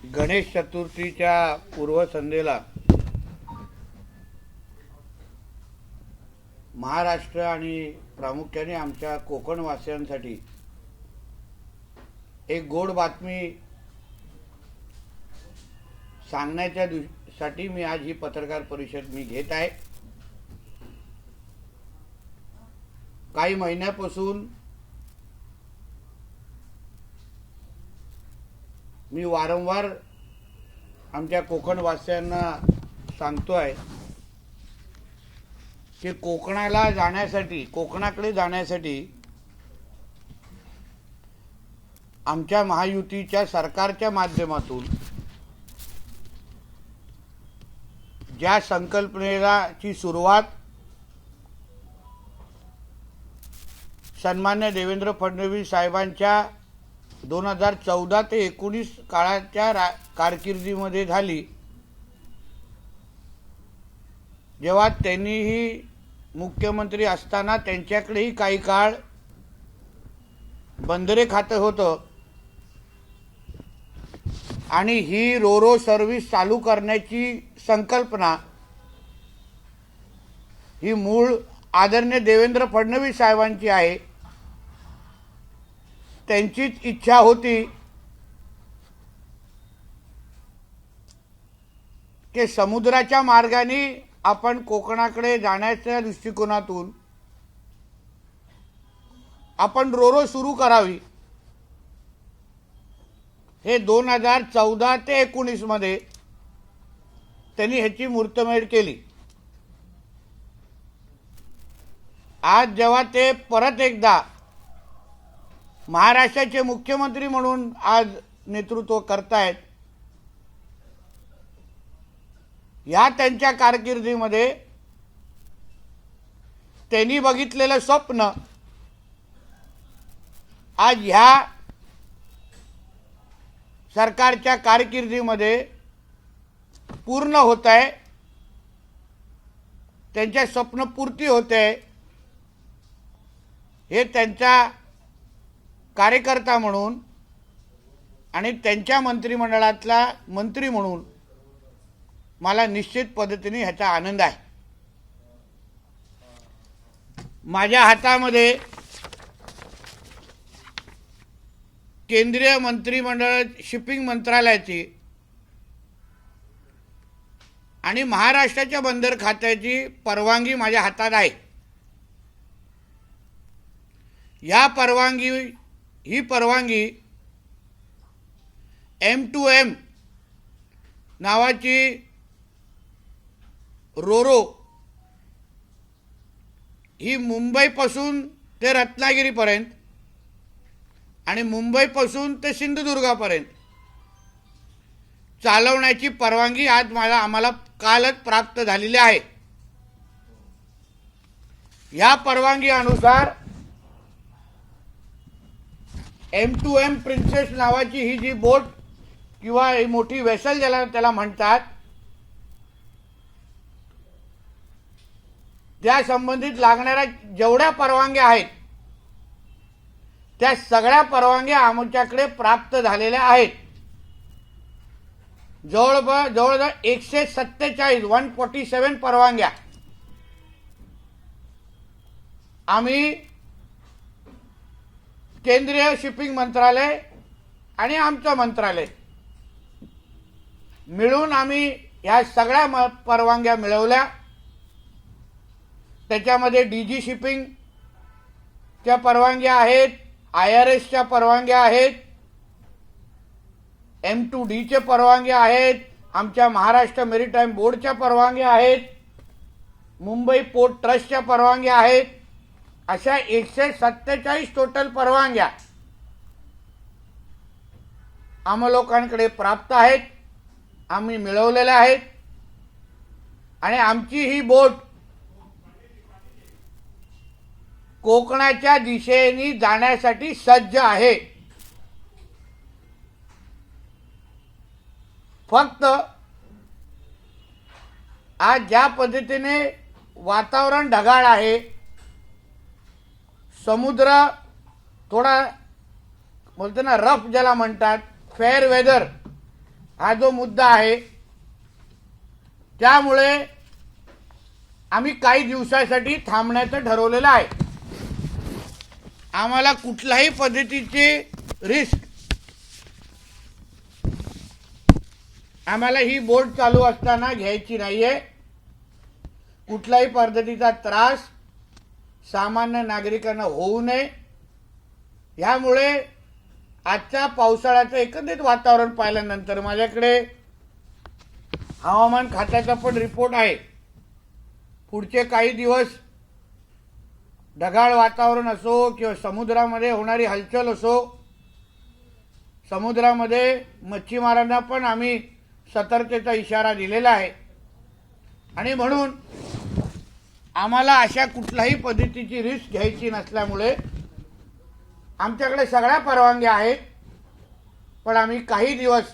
गणेश चतुर्थीच्या पूर्वसंध्येला महाराष्ट्र आणि प्रामुख्याने आमच्या कोकणवासियांसाठी एक गोड बातमी सांगण्याच्या साठी मी आज ही पत्रकार परिषद घेत आहे। काही महिन्यापासून मी वारंवार आमच्या कोकणवासियांना सांगतोय की कोकणाकडे जाण्यासाठी आमच्या महायुतीच्या सरकारच्या माध्यमातून ज्या संकल्पनेची सुरुवात सन्मान्य देवेंद्र फडणवीस साहेबांच्या 2014 ते 19 काळाच्या कारकिर्दीमध्ये झाली, जेव्हा त्यांनीही मुख्यमंत्री असताना त्यांच्याकडेही काही काळ बंदरे खातं होतं आणि ही रोरो सर्व्हिस चालू करण्याची संकल्पना ही मूळ आदरणीय देवेंद्र फडणवीस साहेबांची आहे। त्यांचीच इच्छा होती की समुद्राच्या मार्गाने आपण कोकणाकडे जाण्याच्या दृष्टिकोनातून आपण रोरो सुरू करावी। हे 2014 ते 19 मध्ये त्यांनी ह्याची मुहूर्तमेढ केली। आज जेव्हा ते परत एकदा महाराष्ट्राचे मुख्यमंत्री म्हणून आज नेतृत्व करतायत, या त्यांच्या कारकिर्दीमध्ये त्यांनी बघितलेलं स्वप्न आज ह्या सरकारच्या कारकिर्दीमध्ये पूर्ण होत आहे, त्यांच्या स्वप्नपूर्ती होते। हे त्यांचा कार्यकर्ता म्हणून आणि त्यांच्या मंत्रिमंडळातला मंत्री म्हणून मला निश्चित पद्धतीने ह्याचा आनंद आहे। माझ्या हातामध्ये केंद्रीय मंत्रिमंडळ शिपिंग मंत्रालयाची आणि महाराष्ट्राच्या बंदर खात्याची परवानगी माझ्या हातात आहे। ही परवानगी M2M नावाची रोरो ही मुंबईपासून ते रत्नागिरीपर्यंत आणि मुंबईपासून ते सिंधुदुर्गापर्यंत चालवण्याची परवानगी आज आम्हाला कालच प्राप्त झालेली आहे। या परवानगी अनुसार M2M प्रिन्सेस नावाची ही जी बोट किंवा ही मोठी वेसल ज्याला त्याला म्हणतात, त्या संबंधित लागणाऱ्या जेवढ्या परवानग्या आहेत त्या सगळ्या परवानग्या आमच्याकडे प्राप्त झालेल्या आहेत। जवळजवळ 147 परवानग्या आम्ही केंद्रीय शिपिंग मंत्रालय आणि आमचं मंत्रालय मिळून आम्ही या सगळ्या परवानग्या मिळवल्या। त्याच्यामध्ये DG शिपिंगच्या परवानग्या आहेत, IRSच्या परवानग्या आहेत, M2Dचे परवानग्या आहेत, आमच्या महाराष्ट्र मेरीटाईम बोर्डच्या परवानग्या आहेत, मुंबई पोर्ट ट्रस्टच्या परवानग्या आहेत। अशा 147 टोटल परवानग्या आम्हा लोकांकडे प्राप्त आहेत, आम्ही मिळवलेल्या आहेत आणि आमची ही बोट कोकणाच्या दिशेने जाण्यासाठी सज्ज आहे। फक्त आज ज्या पद्धतीने वातावरण ढगाळ आहे, समुद्र थोडा बोलतो ना रफ ज्याला म्हणतात, फेअर वेदर हा जो मुद्दा आहे, त्यामुळे आम्ही काही दिवसासाठी थांबण्याचं ठरवलेलं आहे. आम्हाला कुठल्याही पद्धतीची रिस्क आम्हाला ही बोट चालू असताना घ्यायची नाहीये. कुठल्याही पद्धतीचा त्रास सामान्य नागरिकांना होऊ नये, यामुळे आजच्या पावसाळ्याचं एकंदरीत वातावरण पाहिल्यानंतर माझ्याकडे हवामान खात्याचा पण रिपोर्ट आहे. पुढचे काही दिवस ढगाळ वातावरण असो किंवा समुद्रामध्ये होणारी हलचल असो, समुद्रामध्ये मच्छीमारांना पण आम्ही सतर्कतेचा इशारा दिलेला आहे. आणि म्हणून आम्हाला अशा कुठल्याही पद्धतीची रिस्क घ्यायची नसल्यामुळे आमच्याकडे सगळ्या परवानग्या आहेत. पण आम्ही काही दिवस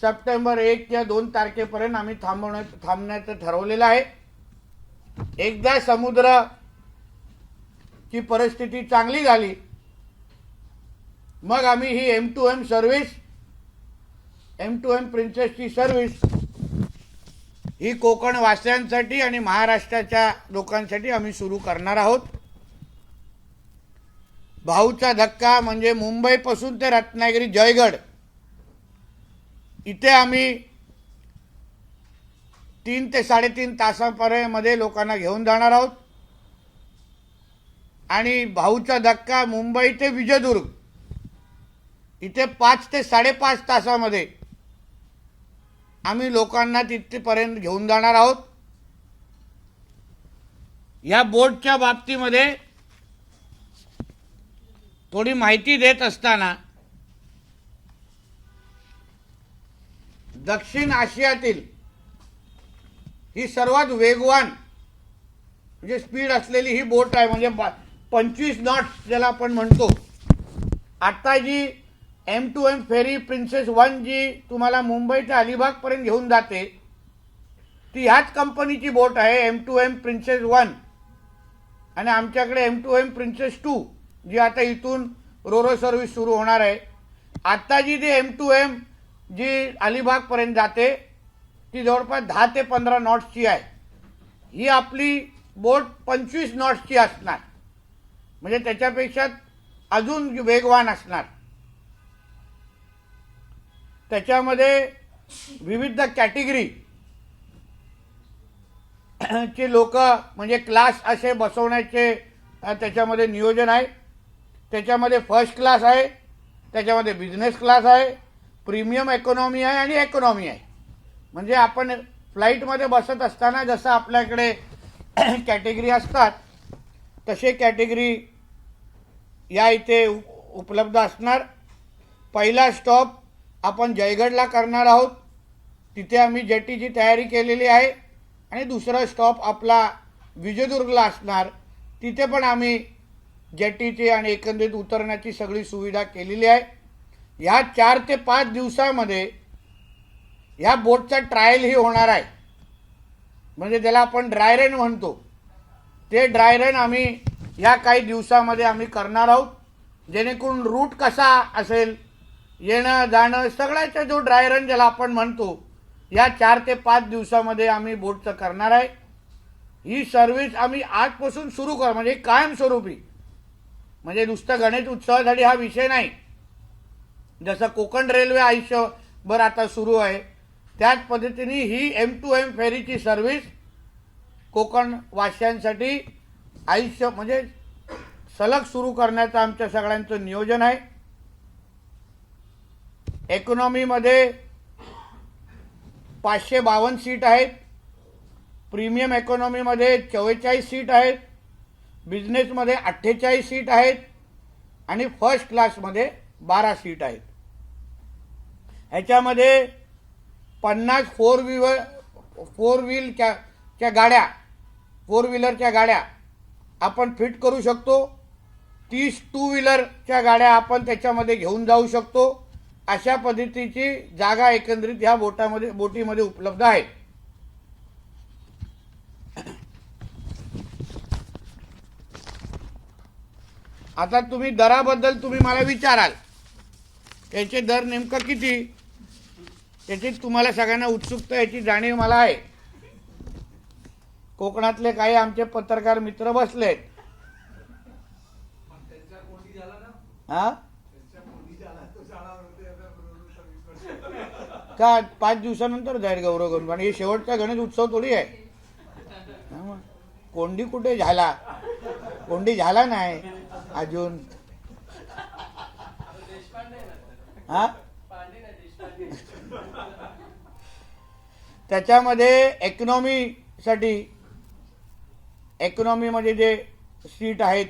सप्टेंबर 1 किंवा 2 तारखेपर्यंत आम्ही थांबण्याचं ठरवलेलं आहे. एकदा समुद्राची परिस्थिती चांगली झाली, मग आम्ही ही M2M सर्व्हिस, M2M प्रिन्सेसची सर्व्हिस ही कोकण वासियांसाठी आणि महाराष्ट्राच्या लोकांसाठी आम्ही सुरू करणार आहोत. भाऊचा धक्का म्हणजे मुंबईपासून ते रत्नागिरी जयगड इथे आम्ही 3 ते 3.5 तासापर्यंत लोकांना घेऊन जाणार आहोत. आणि भाऊचा धक्का मुंबई ते विजयदुर्ग इथे 5 ते 5.5 तासामध्ये आम्ही लोकांना तिथपर्यंत घेऊन जाणार आहोत. या बोटच्या बाबतीमध्ये थोडी माहिती देत असताना दक्षिण आशियातील ही सर्वात वेगवान म्हणजे स्पीड असलेली ही बोट आहे. म्हणजे 25 नॉट्स ज्याला आपण म्हणतो. आता जी M2M फेरी प्रिन्सेस 1 जी तुम्हाला मुंबई ते अलिबागपर्यंत घेऊन जाते, ती ह्याच कंपनीची बोट आहे M2M प्रिन्सेस 1. आणि आमच्याकडे M2M प्रिन्सेस 2 जी आता इथून रोरो सर्व्हिस सुरू होणार आहे. आता जी ती M2M जी अलिबागपर्यंत जाते ती जवळपास 10 ते 15 नॉट्सची आहे. ही आपली बोट 25 नॉट्सची असणार, म्हणजे त्याच्यापेक्षा अजून वेगवान असणार. त्याच्यामध्ये विविध कॅटेगरी चे लोक म्हणजे क्लास असे बसवण्याचे त्याच्यामध्ये नियोजन आहे. त्याच्यामध्ये फर्स्ट क्लास आहे, त्याच्यामध्ये बिझनेस क्लास आहे, प्रीमियम इकॉनॉमी आहे आणि इकॉनॉमी आहे. म्हणजे आपण फ्लाईटमध्ये बसत असताना जसं आपल्याकडे कॅटेगरी असतात तसे कॅटेगरी या इथे उपलब्ध असणार. पहिला स्टॉप आपण जयगडला करणार आहोत, तिथे आम्ही जेटीची तयारी केलेली आहे. आणि दुसरा स्टॉप आपला विजयदुर्गला असणार, तिथे पण आम्ही जेटीची आणि एकंदरीत उतरण्याची सगळी सुविधा केलेली आहे. ह्या 4 ते 5 दिवसामध्ये ह्या बोटचा ट्रायलही होणार आहे. म्हणजे त्याला आपण ड्राय रन म्हणतो, ते ड्राय रन आम्ही ह्या काही दिवसामध्ये आम्ही करणार आहोत. जेणेकरून रूट कसा असेल, येणं जाणं सगळ्याचा जो ड्राय रन ज्याला आपण म्हणतो, या 4 ते 5 दिवसामध्ये आम्ही बोटचं करणार आहे. ही सर्व्हिस आम्ही आजपासून सुरू करू, म्हणजे कायमस्वरूपी. म्हणजे नुसतं गणेश उत्सवासाठी हा विषय नाही. जसं कोकण रेल्वे आयुष्यभर आता सुरू आहे, त्याच पद्धतीने ही M2M फेरीची सर्व्हिस कोकण वासियांसाठी आयुष्य म्हणजे सलग सुरू करण्याचं आमच्या सगळ्यांचं नियोजन आहे. इकॉनॉमीमध्ये 552 सीट आहेत, प्रीमियम इकॉनॉमीमध्ये 44 सीट आहेत, बिझनेसमध्ये 48 सीट आहेत आणि फर्स्ट क्लासमध्ये 12 सीट आहेत. ह्याच्यामध्ये 50 फोर व्हीलरच्या गाड्या आपण फिट करू शकतो. 30 टू व्हीलरच्या गाड्या आपण त्याच्यामध्ये घेऊन जाऊ शकतो. अशा पद्धतीची जागा एकंदरीत ह्या बोटीमध्ये उपलब्ध आहे. आता तुम्ही दराबद्दल तुम्ही मला विचाराल, याचे दर नेमकं किती. त्याची तुम्हाला सगळ्यांना उत्सुकता याची जाणीव मला आहे. कोकणातले काही आमचे पत्रकार मित्र बसलेत. हा का 5 दिवसानंतर जाईल गौरव करून, आणि हे शेवटचा गणेश उत्सव थोडी आहे. कोंडी कुठे झाला, कोंडी झाला नाही अजून. हा त्याच्यामध्ये इकॉनॉमीमध्ये जे सीट आहेत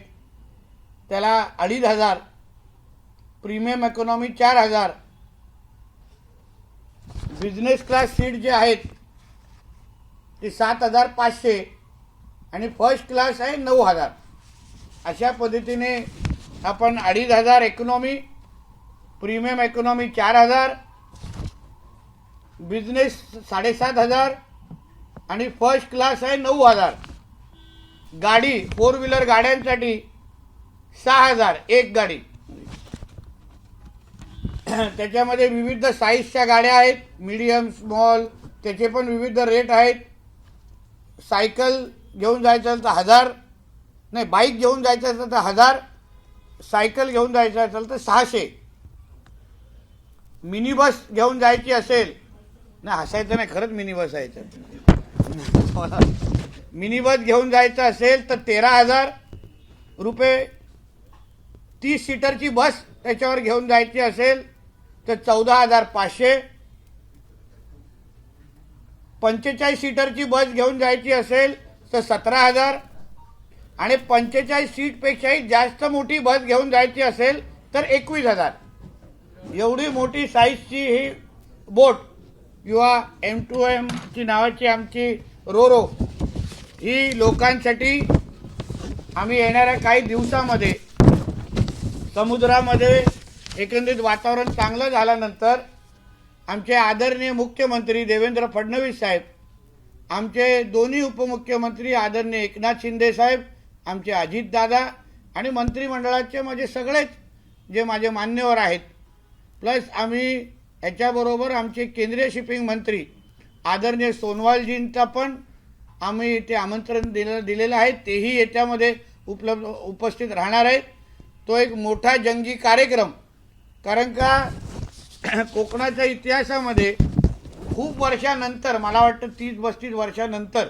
त्याला 2,500, premium economy 4,000, business class seat जे आहेत ते 7,500 आणि फर्स्ट क्लास आहे 9,000. अशा पद्धतीने आपण 2,500 इकॉनॉमी, प्रीमियम इकॉनॉमी 4,000, बिझनेस 7,500 आणि फर्स्ट क्लास आहे 9,000. गाडी 4 व्हीलर गाड्यांसाठी 6,000 एक गाडी. त्याच्यामध्ये विविध साईजच्या गाड्या आहेत, मीडियम, स्मॉल, त्याचे पण विविध रेट आहेत. सायकल घेऊन जायचं असेल तर 1,000, नाही बाईक घेऊन जायचं असेल तर 1,000, सायकल घेऊन जायचं असेल तर 600. मिनी बस घेऊन जायची असेल, नाही हसायचं नाही, खरंच मिनी बस आहे. मिनी बस घेऊन जायचं असेल तर 13,000 रुपये. 30 सीटरची बस त्याच्यावर घेऊन जायची असेल तर 14,500. 45 सीटरची बस घेऊन जायची असेल तर 17,000 आणि 45 सीटपेक्षाही जास्त मोठी बस घेऊन जायची असेल तर 21,000. एवढी मोठी साईजची ही बोट किंवा M2M ची नावाची आमची रोरो ही लोकांसाठी आम्ही येणाऱ्या काही दिवसामध्ये समुद्रामध्ये एकंदरीत वातावरण चांगलं झाल्यानंतर आमचे आदरणीय मुख्यमंत्री देवेंद्र फडणवीस साहेब, आमचे दोन्ही उपमुख्यमंत्री आदरणीय एकनाथ शिंदे साहेब, आमचे अजितदादा आणि मंत्रिमंडळाचे माझे सगळेच जे माझे मान्यवर आहेत, प्लस आम्ही याच्याबरोबर आमचे केंद्रीय शिपिंग मंत्री आदरणीय सोनवालजींचा पण आम्ही ते आमंत्रण दिलेलं आहे. तेही याच्यामध्ये उपस्थित राहणार आहेत. तो एक मोठा जंगी कार्यक्रम, कारण का कोकणाच्या इतिहासामध्ये खूप वर्षानंतर, मला वाटतं 30-32 वर्षानंतर,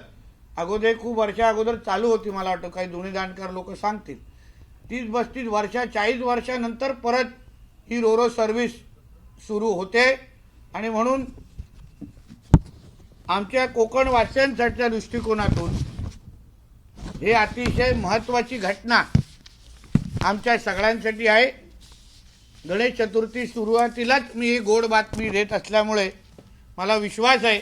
अगोदर खूप वर्षा अगोदर चालू होती, मला वाटतं काही दोन्ही जाणकार लोक सांगतील, 30-32 वर्षा 40 वर्षानंतर परत ही रोरो सर्व्हिस सुरू होते. आणि म्हणून आमच्या कोकणवासियांच्या दृष्टिकोनातून हे अतिशय महत्त्वाची घटना आमच्या सगळ्यांसाठी आहे. गणेश चतुर्थी सुरुवातीलाच मी ही गोड बातमी देत असल्यामुळे मला विश्वास आहे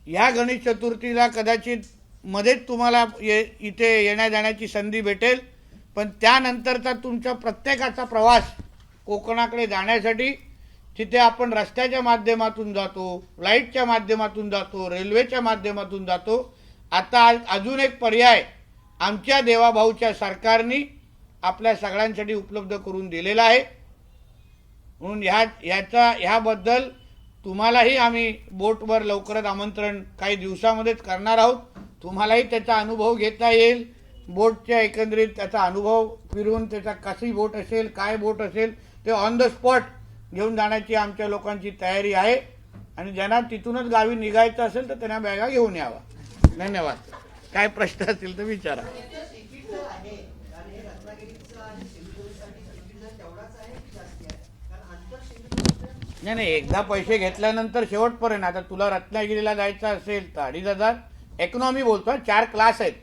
ह्या गणेश चतुर्थीला कदाचित मध्येच तुम्हाला इथे येण्या जाण्याची संधी भेटेल, पण त्यानंतरचा तुमचा प्रत्येकाचा प्रवास कोकणाकडे जाण्यासाठी तिथे आपण रस्त्याच्या माध्यमातून जातो, फ्लाईटच्या माध्यमातून जातो, रेल्वेच्या माध्यमातून जातो. आता अजून एक पर्याय आमच्या देवाभाऊच्या सरकारने आपल्या सगळ्यांसाठी उपलब्ध करून दिलेला आहे. म्हणून ह्याबद्दल तुम्हालाही आम्ही बोटवर लवकरच आमंत्रण काही दिवसामध्येच करणार आहोत. तुम्हालाही त्याचा अनुभव घेता येईल. बोटच्या एकंदरीत त्याचा अनुभव फिरून त्याचा कशी बोट असेल, काय बोट असेल ते ऑन द स्पॉट घेऊन जाण्याची आमच्या लोकांची तयारी आहे. आणि ज्यांना तिथूनच गावी निघायचं असेल तर त्यांना बॅगा घेऊन यावा. धन्यवाद. काय प्रश्न असतील तर विचारा. नाही, एकदा पैसे घेतल्यानंतर शेवटपर्यंत. आता तुला रत्नागिरीला जायचं असेल तर 2,500 इकॉनॉमी बोलतो, 4 क्लास आहेत,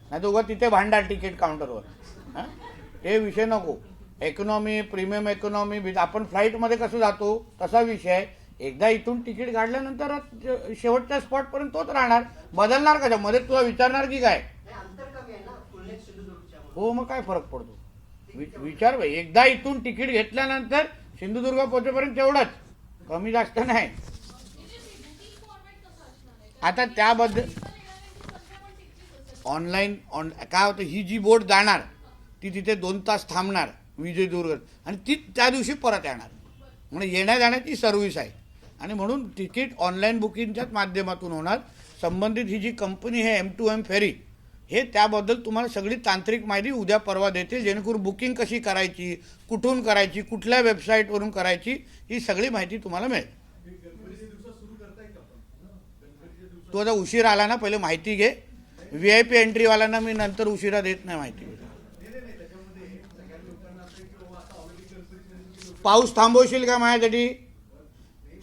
नाही तर उगा तिथे भांडार तिकीट काउंटरवर. ते विषय नको. इकॉनॉमी, प्रीमियम इकॉनॉमी, आपण फ्लाईटमध्ये कसं जातो तसा विषय. एकदा इथून तिकीट काढल्यानंतर शेवटच्या स्पॉटपर्यंत तोच राहणार. बदलणार का मध्ये? तुला विचारणार की काय? हो, मग काय फरक पडतो विचार भाई. एकदा इथून तिकीट घेतल्यानंतर सिंधुदुर्ग पोहोचेपर्यंत तेवढंच, कमी जास्त नाही. आता त्याबद्दल ऑनलाईन काय होतं, ही जी बोट जाणार ती तिथे 2 तास थांबणार विजयदुर्ग आणि ती त्या दिवशी परत येणार. म्हणजे येण्या जाण्याची सर्व्हिस आहे. आणि म्हणून तिकीट ऑनलाईन बुकिंगच्याच माध्यमातून होणार. संबंधित ही जी कंपनी आहे M2M फेरी, हे त्याबद्दल तुम्हाला सगळी तांत्रिक माहिती उद्या परवा देतील, जेणेकरून बुकिंग कशी करायची, कुठून करायची, कुठल्या वेबसाईटवरून करायची, ही सगळी माहिती तुम्हाला मिळेल. तू आता उशीर आला ना, पहिले माहिती घे. VIP एंट्रीवाल्यांना मी नंतर उशिरा देत नाही माहिती. पाऊस थांबवशील का माझ्यासाठी?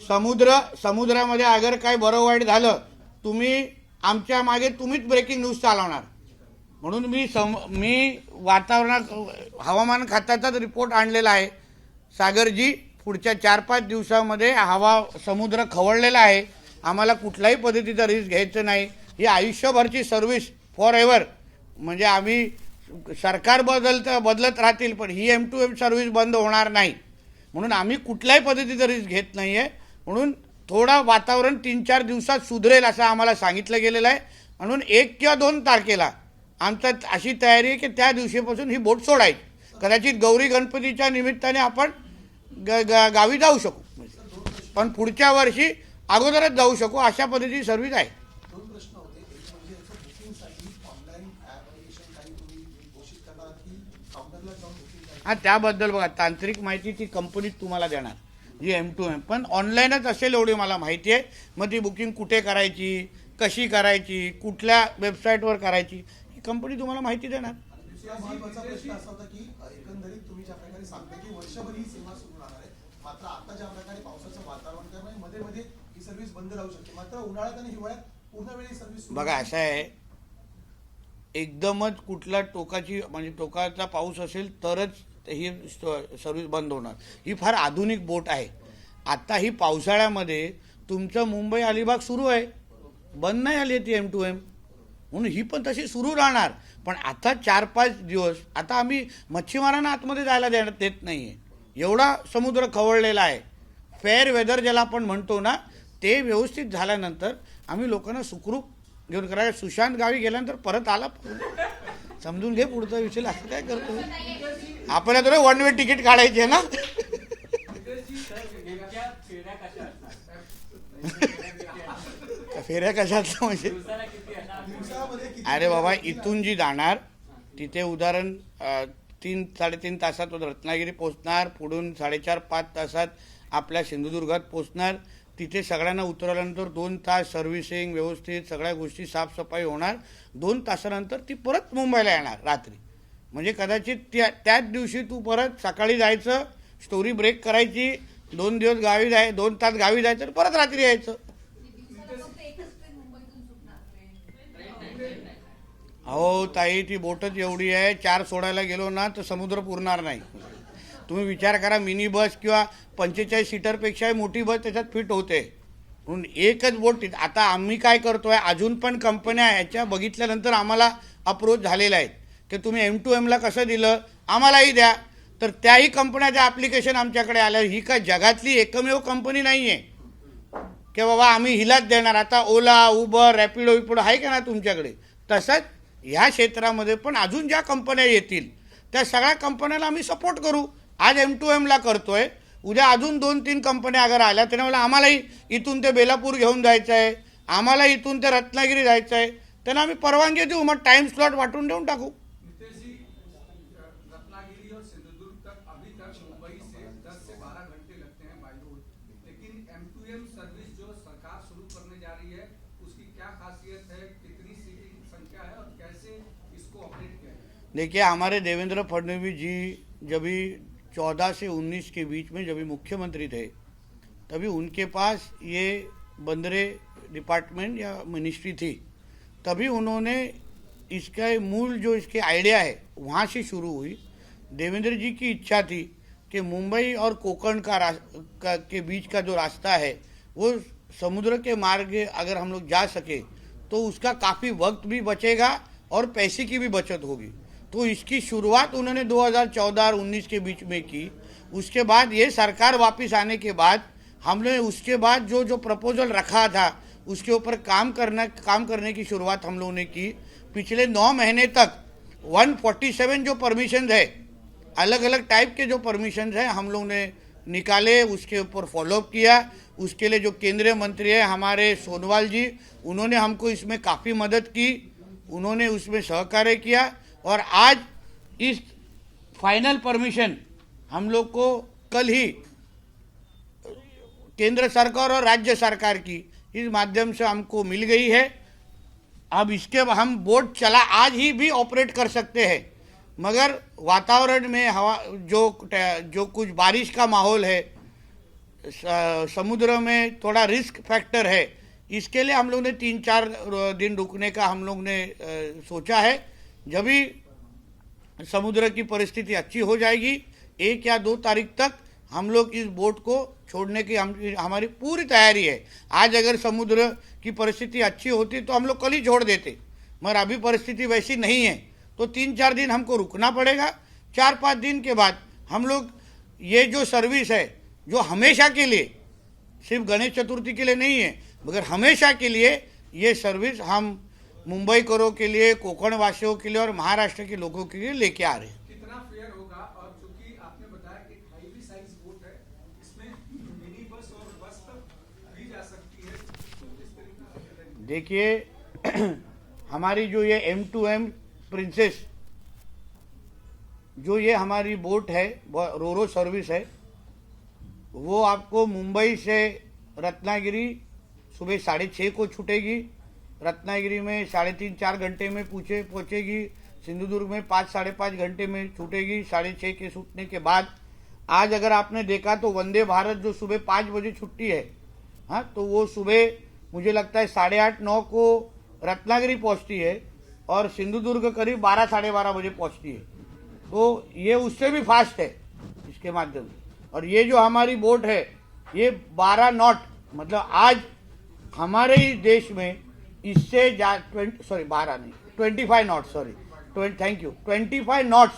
समुद्रामध्ये अगर काय बरं वाईट झालं, तुम्ही आमच्या मागे तुम्हीच ब्रेकिंग न्यूज चालवणार. म्हणून मी वातावरणात हवामान खात्याचाच रिपोर्ट आणलेला आहे. सागरजी, पुढच्या 4-5 दिवसामध्ये समुद्र खवळलेला आहे. आम्हाला कुठल्याही पद्धतीचा रिस्क घ्यायचं नाही. ही आयुष्यभरची सर्व्हिस फॉर एव्हर. म्हणजे आम्ही सरकार बदलत राहतील, पण ही M2M सर्व्हिस बंद होणार नाही. म्हणून आम्ही कुठल्याही पद्धतीचा रिस्क घेत नाही आहे. म्हणून थोडा वातावरण 3-4 दिवसात सुधरेल असं आम्हाला सांगितलं गेलेलं आहे. म्हणून 1 किंवा 2 तारखेला आमचा अशी तयारी आहे की त्या दिवशीपासून ही बोट सोडायची. कदाचित गौरी गणपतीच्या निमित्ताने आपण गावी जाऊ शकू, पण पुढच्या वर्षी अगोदरच जाऊ शकू, अशा पद्धतीची सर्व्हिस आहे. हा, त्याबद्दल बघा, तांत्रिक माहिती ती कंपनी तुम्हाला देणार, जी M2M. पण ऑनलाईनच असेल एवढी मला माहिती आहे. मग ती बुकिंग कुठे करायची, कशी करायची, कुठल्या वेबसाईटवर करायची, ही कंपनी तुम्हाला माहिती देणार. महत्त्वाचा प्रश्न असा होता की एकंदरीत तुम्ही ज्या प्रकारे सांगता की वर्षभर ही सेवा सुरू राहणार आहे, मात्र आता ज्या प्रकारे पावसाचं वातावरण त्यामुळे मध्ये मध्ये ही सर्व्हिस बंद राहू शकते, मात्र उन्हाळ्यात आणि हिवाळ्यात पूर्ण वेळी सर्व्हिस. बघा, असं आहे, एकदमच कुठला टोकाचा पाऊस असेल तरच ही सर्व्हिस बंद होणार. ही फार आधुनिक बोट आहे. आता ही पावसाळ्यामध्ये तुमचं मुंबई अलिबाग सुरू आहे, बंद नाही आली ती M2M. म्हणून ही पण तशी सुरू राहणार. पण आता 4-5 दिवस आता आम्ही मच्छीमारांना आतमध्ये जायला देत नाही आहे. एवढा समुद्र खवळलेला आहे. फेअर वेदर ज्याला आपण म्हणतो ना, ते व्यवस्थित झाल्यानंतर आम्ही लोकांना सुखरूप घेऊन करायला. सुशांत गावी गेल्यानंतर परत आला, समजून घे पुढचा विषय. असं काय करतो आपल्याला? तर 1 वे तिकीट काढायची आहे ना. फेऱ्या कशात म्हणजे? अरे बाबा, इथून जी जाणार तिथे उदाहरण 3-3.5 तासात रत्नागिरी पोहोचणार, पुढून 4.5-5 तासात आपल्या सिंधुदुर्गात पोहोचणार. तिथे सगळ्यांना उतरवल्यानंतर 2 तास सर्व्हिसिंग व्यवस्थित सगळ्या गोष्टी साफसफाई होणार. 2 तासानंतर ती परत मुंबईला येणार रात्री. म्हणजे कदाचित त्याच दिवशी तू परत सकाळी जायचं, स्टोरी ब्रेक करायची, 2 दिवस गावी 2 तास गावी जायचं, परत रात्री यायचं. अहो ताई, ती बोटच एवढी आहे, 4 सोडायला गेलो ना तर समुद्र पुरणार नाही. तुम्ही विचार करा, मिनी बस किंवा 45 सीटरपेक्षा मोठी बस त्याच्यात फिट होते. म्हणून एकच बोट. आता आम्ही काय करतोय, अजून पण कंपन्या ह्याच्या बघितल्यानंतर आम्हाला अप्रोच झालेला आहेत की तुम्ही M2Mला कसं दिलं, आम्हालाही द्या. तर त्याही कंपन्याचं ॲप्लिकेशन आमच्याकडे आलं. ही काय जगातली एकमेव कंपनी नाही आहे की बाबा आम्ही हिलाच देणार. आता ओला, उबर, रॅपिडो आहे का ना तुमच्याकडे, तसंच ह्या क्षेत्रामध्ये पण अजून ज्या कंपन्या येतील त्या सगळ्या कंपन्याला आम्ही सपोर्ट करू. आज M2Mला करतोय, उद्या अजून 2-3 कंपन्या अगर आल्या तर मला आम्हालाही इथून ते बेलापूर घेऊन जायचं आहे, आम्हाला इथून ते रत्नागिरी जायचं आहे, त्यांना आम्ही परवानगी देऊ. मग टाइम स्लॉट वाटून देऊन टाकू. रत्नागिरी और सिंधुदुर्ग तक अभी तक मुंबई से 10 से 12 घंटे लगते हैं बाई रोड, लेकिन M2M सर्विस जो सरकार शुरू करने जा रही है उसकी क्या खासियत है, कितनी सीटिंग संख्या है और कैसे इसको ऑपरेट किया है? देखिए, हमारे देवेंद्र फडणवीस जी जब 14 से 19 के बीच में जब मुख्यमंत्री थे, तभी उनके पास ये बंदरे डिपार्टमेंट या मिनिस्ट्री थी. तभी उन्होंने इसका मूल जो इसके आइडिया है वहाँ से शुरू हुई. देवेंद्र जी की इच्छा थी कि मुंबई और कोकण के बीच का जो रास्ता है वो समुद्र के मार्ग अगर हम लोग जा सके तो उसका काफ़ी वक्त भी बचेगा और पैसे की भी बचत होगी. तो इसकी शुरुआत उन्होंने 2014 और 19 के बीच में की. उसके बाद ये सरकार वापस आने के बाद हमने उसके बाद जो प्रपोजल रखा था उसके ऊपर काम करने की शुरुआत हम लोगों ने की. पिछले 9 महीने तक 147 जो परमिशन है, अलग अलग टाइप के जो परमिशन है, हम लोगों ने निकाले, उसके ऊपर फॉलोअप किया। उसके लिए जो केंद्रीय मंत्री है हमारे सोनवाल जी, उन्होंने हमको इसमें काफ़ी मदद की, उन्होंने उसमें सहकार्य किया। और आज इस फाइनल परमिशन हम लोग को कल ही केंद्र सरकार और राज्य सरकार की इस माध्यम से हमको मिल गई है। अब इसके हम बोट चला आज ही भी ऑपरेट कर सकते हैं, मगर वातावरण में हवा जो कुछ बारिश का माहौल है, समुद्र में थोड़ा रिस्क फैक्टर है, इसके लिए हम लोग ने 3-4 दिन रुकने का हम लोग ने सोचा है। जब भी समुद्र की परिस्थिति अच्छी हो जाएगी 1 या 2 तारीख तक हम लोग इस बोट को छोड़ने की हमारी पूरी तैयारी है। आज अगर समुद्र की परिस्थिति अच्छी होती तो हम लोग कल ही छोड़ देते, मगर अभी परिस्थिति वैसी नहीं है, तो 3-4 दिन हमको रुकना पड़ेगा। 4-5 दिन के बाद हम लोग ये जो सर्विस है, जो हमेशा के लिए, सिर्फ गणेश चतुर्थी के लिए नहीं है, मगर हमेशा के लिए ये सर्विस हम मुंबईकरों के लिए, कोकण वासियों के लिए और महाराष्ट्र के लोगों के लिए लेके आ रहे हैं। कितना फेयर होगा? और चूंकि आपने बताया कि हाईवी साइज बोट है, इसमें मिनी बस और बस तक भी जा सकती है, तो इस तरीके से देखिए हमारी जो ये M2M प्रिंसेस, जो ये हमारी बोट है, रोरो सर्विस है, वो आपको मुंबई से रत्नागिरी सुबह 6:30 को छूटेगी। रत्नागिरी में 3.5-4 घंटे में पहुँचेगी। सिंधुदुर्ग में 5-5.5 घंटे में छूटेगी। 6:30 के छूटने के बाद आज अगर आपने देखा तो वंदे भारत जो सुबह 5 बजे छुट्टी है, हाँ, तो वो सुबह मुझे लगता है 8:30-9 को रत्नागिरी पहुँचती है और सिंधुदुर्ग करीब 12-12:30 बजे पहुँचती है। तो ये उससे भी फास्ट है इसके माध्यम से। और ये जो हमारी बोट है ये 12 नॉट, मतलब आज हमारे ही देश में इससे 25 knot, sorry, thank you, 25 knots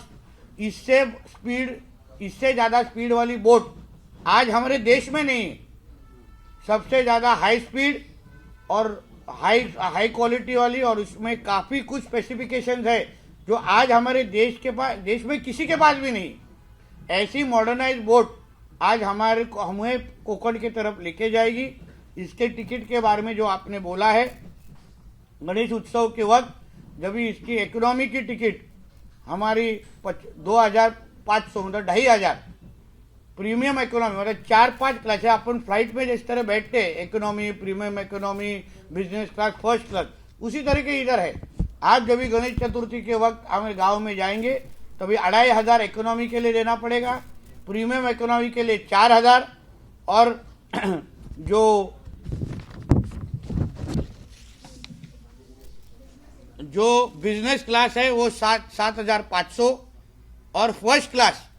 इससे ज़्यादा स्पीड वाली बोट आज हमारे देश में नहीं है। सबसे ज़्यादा हाई स्पीड और हाई क्वालिटी वाली, और उसमें काफ़ी कुछ स्पेसिफिकेशंस है जो आज हमारे देश में किसी के पास भी नहीं। ऐसी मॉडर्नाइज बोट आज हमें कोकण की तरफ लेके जाएगी। इसके टिकट के बारे में जो आपने बोला है, गणेश उत्सव के वक्त जब इसकी इकोनॉमी की टिकट हमारी 2,500 मतलब 2,500, प्रीमियम इकोनॉमी मतलब 4-5 क्लास है। अपन फ्लाइट में जिस तरह बैठते हैं, economy, premium economy, business class, first class, उसी तरीके इधर है। आज जब भी गणेश चतुर्थी के वक्त हमें गांव में जाएंगे तभी 2,500 इकोनॉमी के लिए देना पड़ेगा, प्रीमियम इकोनॉमी के लिए 4,000, और जो बिजनेस क्लास है वो 7,500 और फर्स्ट क्लास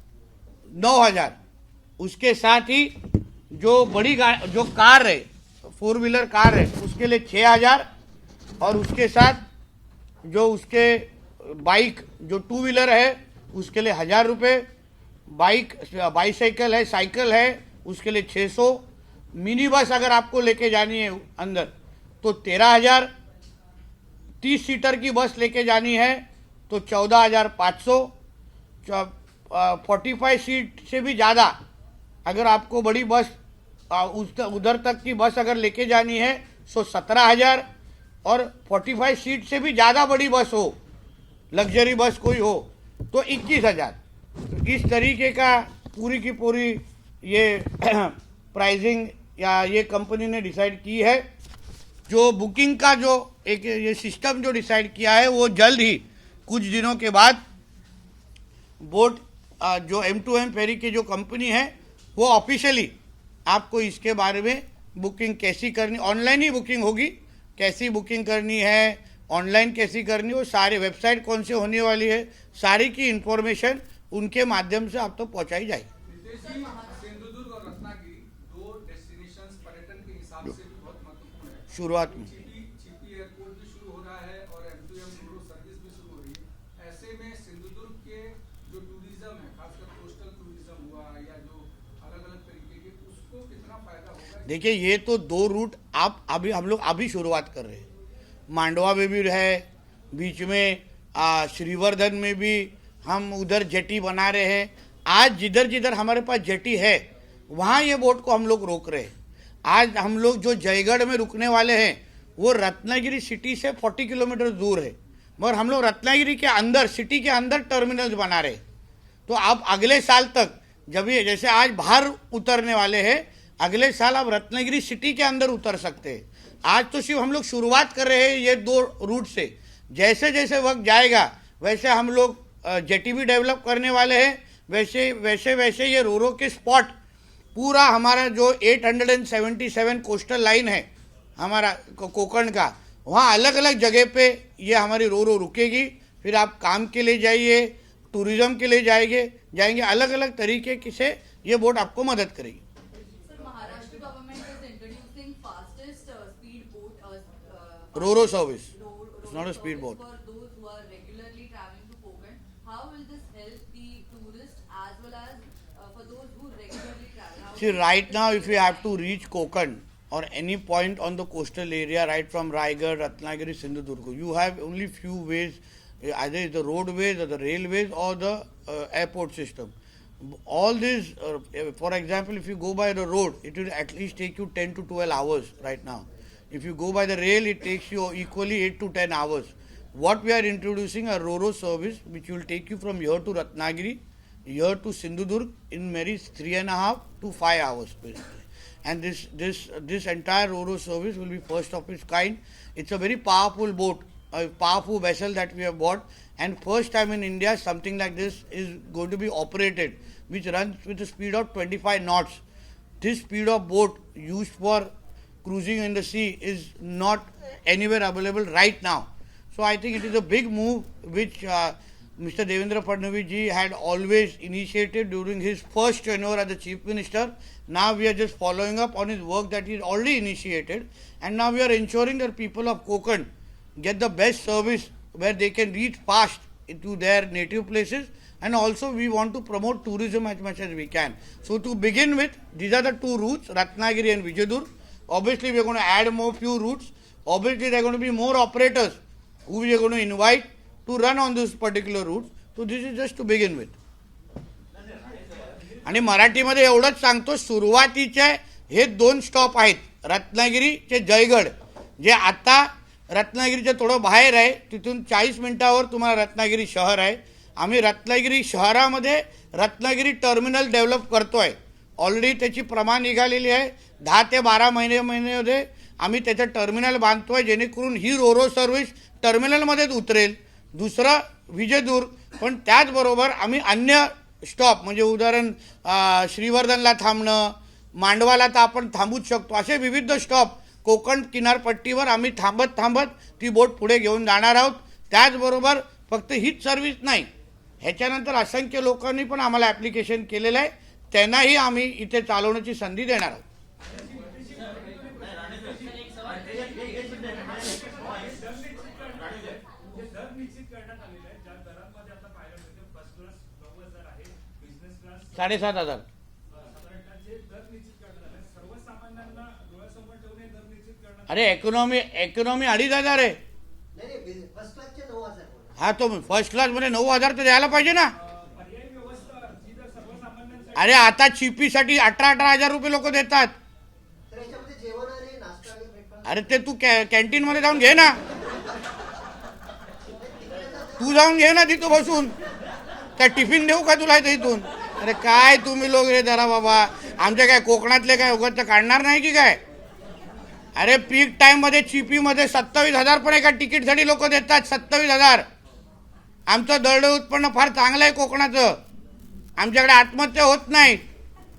9,000। उसके साथ ही जो जो कार है, 4 व्हीलर कार है, उसके लिए 6,000, और उसके साथ जो उसके बाइक जो 2 व्हीलर है उसके लिए 1,000 रुपये, बाईसाइकिल है, साइकिल है, उसके लिए 600, मिनी बस अगर आपको लेके जानी है अंदर तो 13,000, 30 सीटर की बस लेके जानी है तो 14,500, 45 सीट से भी ज़्यादा अगर आपको बड़ी बस उधर तक की बस अगर लेके जानी है तो 17,000, और 45 सीट से भी ज़्यादा बड़ी बस हो, लग्जरी बस कोई हो, तो 21,000। तो इस तरीके का पूरी की पूरी ये प्राइसिंग या ये कंपनी ने डिसाइड की है। जो बुकिंग का जो एक ये सिस्टम जो डिसाइड किया है वो जल्द ही कुछ दिनों के बाद बोट जो M2M फेरी की जो कंपनी है वो ऑफिशियली आपको इसके बारे में बुकिंग कैसी करनी, ऑनलाइन ही बुकिंग होगी, कैसी बुकिंग करनी है, ऑनलाइन कैसी करनी, वो सारे वेबसाइट कौन से होने वाली है, सारी की इंफॉर्मेशन उनके माध्यम से आप तो पहुंचाई जाएगी। सिंधुदुर्ग और रत्नागिरी 2 डेस्टिनेशंस पर्यटन के हिसाब से भी बहुत महत्वपूर्ण है। शुरुआत में चिपी एयरपोर्ट भी शुरू हो रहा है और M2M रोरो सर्विस भी शुरू हो रही है। ऐसे में सिंधुदुर्ग के जो टूरिज्म है, खासकर कोस्टल टूरिज्म हुआ या जो अलग अलग तरीके के, उसको कितना फायदा होगा? देखिए, ये तो 2 रूट हम लोग अभी शुरुआत कर रहे हैं। मांडवा में भी है, बीच में श्रीवर्धन में भी हम उधर जेटी बना रहे हैं। आज जिधर जिधर हमारे पास जेटी है वहाँ ये बोट को हम लोग रोक रहे हैं। आज हम लोग जो जयगढ़ में रुकने वाले हैं वो रत्नागिरी सिटी से 40 किलोमीटर दूर है, मगर हम लोग रत्नागिरी के अंदर, सिटी के अंदर टर्मिनल्स बना रहे हैं। तो आप अगले साल तक, जब ये जैसे आज बाहर उतरने वाले हैं, अगले साल आप रत्नागिरी सिटी के अंदर उतर सकते हैं। आज तो सिर्फ हम लोग शुरुआत कर रहे हैं ये 2 रूट से। जैसे जैसे वक्त जाएगा वैसे हम लोग जेटी भी डेवलप करने वाले हैं, वैसे ये रोरो के स्पॉट पूरा हमारा जो 877 कोस्टल लाइन है हमारा कोकण का, वहाँ अलग अलग जगह पे ये हमारी रोरो रुकेगी। फिर आप काम के लिए जाइए, टूरिज्म के लिए जाएंगे, अलग अलग तरीके से ये बोट आपको मदद करेगी। Maharashtra government is introducing fastest speed boat. Ro-Ro service. It's not a speed boat. For those who are regularly traveling to Konkan, how will this help the tourists as well as for those who regularly travel? How See, right now, if you have to reach Konkan or any point on the coastal area, right from Raigad, Ratnagiri, Sindhudurg, you have only few ways, either the roadways or the railways or the airport system. All these, for example, if you go by the road, it will at least take you 10 to 12 hours right now. If you go by the rail, it takes you equally 8 to 10 hours. What we are introducing a Ro-Ro service, which will take you from here to Ratnagiri, here to Sindhudurg in maybe 3.5 to 5 hours basically. And this entire Ro-Ro service will be first of its kind. It's a very powerful boat, a powerful vessel that we have bought, and first time in India something like this is going to be operated, which runs with a speed of 25 knots. This speed of boat used for cruising in the sea is not anywhere available right now. So I think it is a big move which Mr. Devendra Fadnavis ji had always initiated during his first tenure as the Chief Minister. Now we are just following up on his work that he already initiated, and now we are ensuring that people of Konkan get the best service where they can reach fast to their native places, and also we want to promote tourism as much as we can. So to begin with, these are the 2 routes, Ratnagiri and Vijaydur. Obviously we are going to add more few routes. Obviously there are going to be more operators who we are going to invite to run on this particular route. So this is just to begin with. आणि मराठीमध्ये एवढंच सांगतो, सुरुवातीचे हे 2 stop आहेत, रत्नागिरीचे जयगड, जे आता रत्नागिरीच्या थोडं बाहेर आहे, तिथून 40 मिनिटावर तुम्हाला रत्नागिरी शहर आहे. आम्ही रत्नागिरी शहरामध्ये रत्नागिरी टर्मिनल डेव्हलप करतोय. ऑलरेडी त्याची प्रमाण निघालेली आहे. 10 ते 12 महिन्यामध्ये आम्ही त्याचं टर्मिनल बांधतोय, जेणेकरून ही रोरो सर्व्हिस टर्मिनलमध्येच उतरेल. दुसरं विजयदुर्ग, पण त्याचबरोबर आम्ही अन्य स्टॉप म्हणजे उदाहरण श्रीवर्धनला थांबणं, मांडवाला तर आपण थांबूच शकतो, असे विविध स्टॉप कोकण किनारपट्टीवर आम्ही थांबत ती बोट पुढे घेऊन जाणार आहोत. त्याचबरोबर फक्त हीच सर्व्हिस नाही, ह्याच्यानंतर असंख्य लोकांनी पण आम्हाला ॲप्लिकेशन केलेलं आहे, त्यांनाही आम्ही इथे चालवण्याची संधी देणार आहोत. $7,500. अरे इकॉनॉमी 2,500 आहे. हा, तो फर्स्ट क्लास मध्ये 9,000 तर द्यायला पाहिजे ना. अरे आता चिपीसाठी 18,000 रुपये लोक देतात. अरे ते तू कॅन्टीन मध्ये जाऊन घे ना, तू जाऊन घे ना तिथं बसून. काय टिफिन देऊ का तुला इथून? अरे काय तुम्ही लोक रे जरा बाबा, आमच्या काय कोकणातले काय उगाच काढणार नाही की काय? अरे पीक टाइम मध्ये चिपी मध्ये 27,000 पण एका तिकीटसाठी लोक देतात. 27,000. आमचं दरड उत्पन्न फार चांगलं आहे कोकणाचं, आमच्याकडे आत्महत्या होत नाही.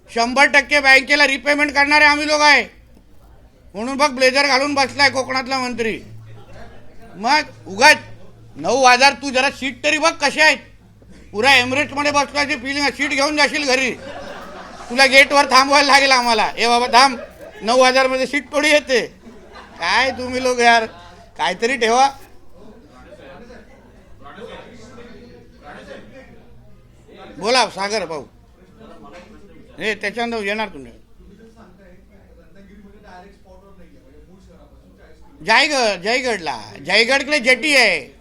100% बँकेला रिपेमेंट करणारे आम्ही लोक आहे. म्हणून बघ ब्लेझर घालून बसलाय कोकणातला मंत्री. मग उगाच 9,000. तू जरा सीट तरी बघ कसे आहेत. पुरा एमिरेट्स मध्ये बसल्याची फिलिंग. सीट घेऊन जाशील घरी, तुला गेटवर थांबवायला लागेल आम्हाला. ए बाबा थांब, 9,000 मध्ये सीट थोडी येते. काय तुम्ही लोक यार, काहीतरी ठेवा. बोला सागर भाऊ. हे त्याच्यानंतर येणार तुम्ही. जयगडकडे जेटी आहे,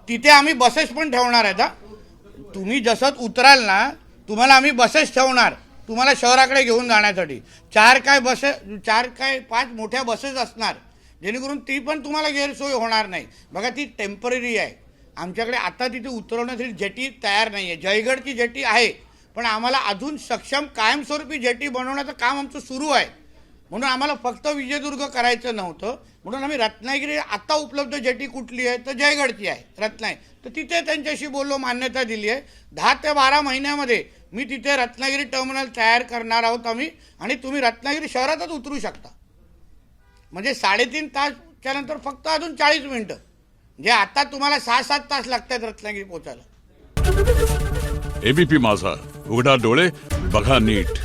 तिथे आम्ही बसेस पण ठेवणार आहेत. तुम्ही जसं उतराल ना, तुम्हाला आम्ही बसेस ठेवणार. तुम्हाला शहराकडे घेऊन जाण्यासाठी 4 काय 5 मोठ्या बसेस असणार, जेणेकरून ती पण तुम्हाला गैरसोय होणार नाही. बघा ती टेम्पररी आहे. आमच्याकडे आता तिथे उतरवण्यासाठी जेटी तयार नाही आहे. जयगडची जेटी आहे, पण आम्हाला अजून सक्षम कायमस्वरूपी जेटी बनवण्याचं काम आमचं सुरू आहे. म्हणून आम्हाला फक्त विजयदुर्ग करायचं नव्हतं, म्हणून आम्ही रत्नागिरी आता उपलब्ध जेटी कुठली आहे तर जयगडची आहे, रत्नागिरी. तर तिथे त्यांच्याशी बोललो, मान्यता दिली आहे. 10 ते 12 महिन्यामध्ये मी तिथे रत्नागिरी टर्मिनल तयार करणार आहोत आम्ही, आणि तुम्ही रत्नागिरी शहरातच उतरू शकता. म्हणजे 3.5 तासच्या नंतर फक्त अजून 40 मिनिटं, जे आता तुम्हाला 6-7 तास लागतात रत्नागिरी पोहोचायला. एबीपी माझा, उघडा डोळे बघा नीट.